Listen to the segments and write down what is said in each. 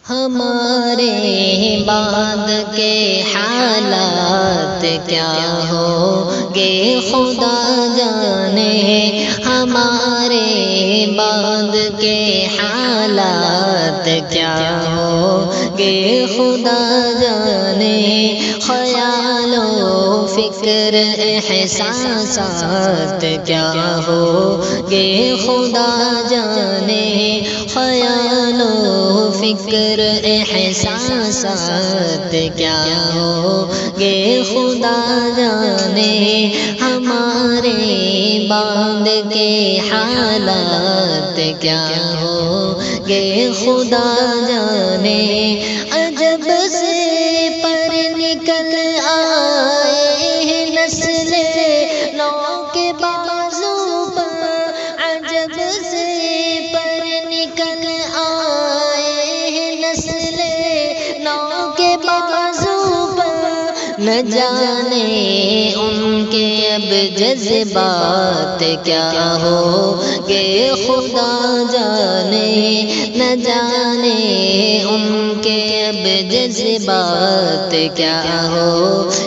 ہمارے بعد کے حالات کیا ہو گے خدا جانے، ہمارے بعد کے حالات کیا ہو گے خدا جانے، خیال و فکر احساسات کیا ہو گے خدا جانے، خیال و فکر احساسات کیا ہو گے خدا جانے، ہمارے بعد کے حالات کیا ہو گے خدا جانے، عجب سے پر نکل آئے ہیں نسل نو کے بازو پر، عجب سے پر نکل آئے ہیں نسل نو کے بازو پر، نہ جانے ان کے اب جذبات کیا ہو گے خدا جانے، نہ جانے ان کے اب جذبات کیا ہو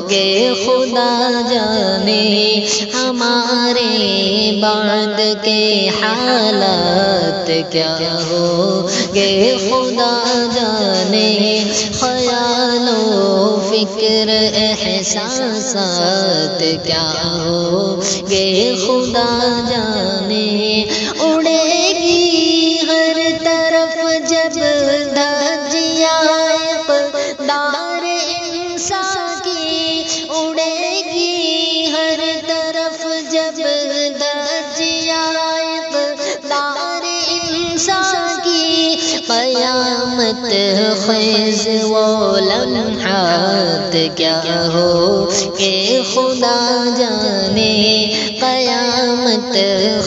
گے خدا جانے، ہمارے بعد کے حالات کیا ہو گے خدا جانے، خیال و فکر احساسات کیا ہو گے خدا جانے، اڑے گی ہر طرف جب دھجیاں اقتدار انسان کی، اڑے گی ہر طرف جب دھجیاں اقتدار انسان کی، قیامت خیز وہ لمحات کیا ہو کہ خدا جانے، قیامت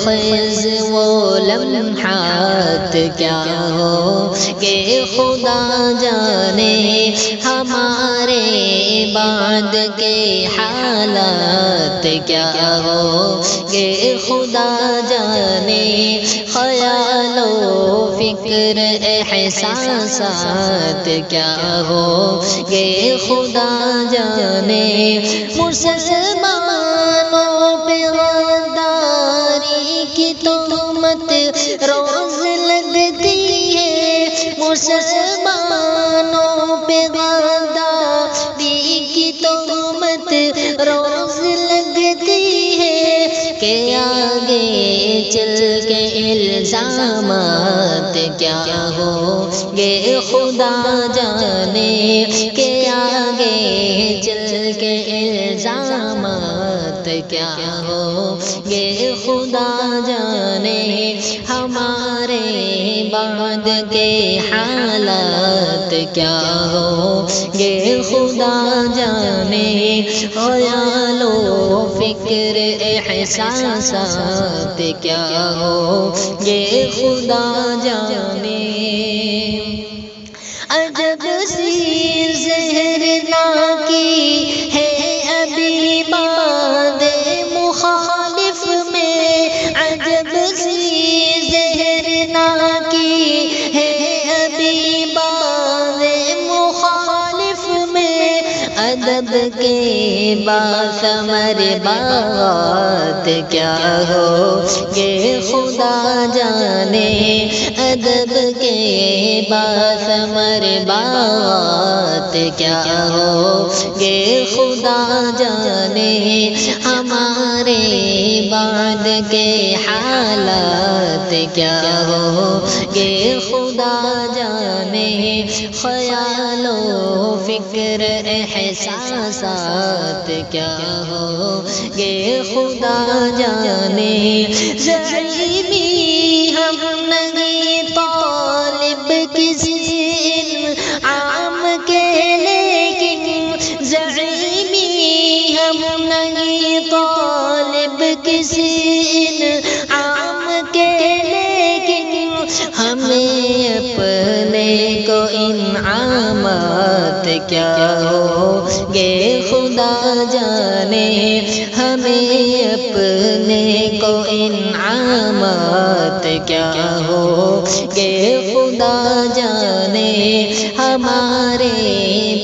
خیز وہ لمحات کیا ہو کہ خدا جانے، ہمارے بعد کے حالات کیا ہو کہ خدا جانے، خیال و فکر احساسات کیا ہو کہ خدا جانے، مسلمانوں پہ غداری کی تہمت روز لگتی ہے، مسلمانوں پہ غداری کی تہمت روز لگتی ہے، کہ آگے چل کے الزامات کیا ہو گے خدا جانے، کہ آگے چل کے الزامات کیا ہو گے خدا جانے، ہمارے بعد کے حالات کیا ہو گے خدا جانے، خیال و فکر احساسات کیا ہو گے خدا جانے، عجب سی زہرنا کی ہے ابھی باد مخالف میں، عجب سی زہرنا کی ہے ابھی باد مخالف میں، ادب کے باثمر بات کیا ہو گے خدا جانے، ادب کے باثمر بات کیا ہو گے خدا جانے، ہمارے بعد کے حالات کیا ہو گے خدا جانے، خیال و فکر احساسات کیا ہو گے خدا جانے، زعیمی ہم نہیں طالب کسی انعام کے، لیکن زعیمی ہم نہیں طالب کسی انعام کے، لیکن ہمیں اپنے کو انعامات کیا ہوگے خدا جانے، ہمیں اپنے کو انعامات کیا ہوگے خدا جانے، ہمارے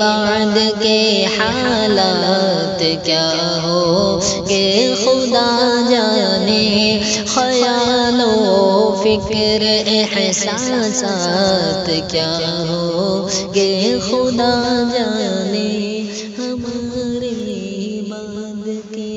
بعد کے حالات کیا ہوگے خدا جانے، خیال و فکر احساسات کیا ہوگے خدا جانے، ہمارے بعد کے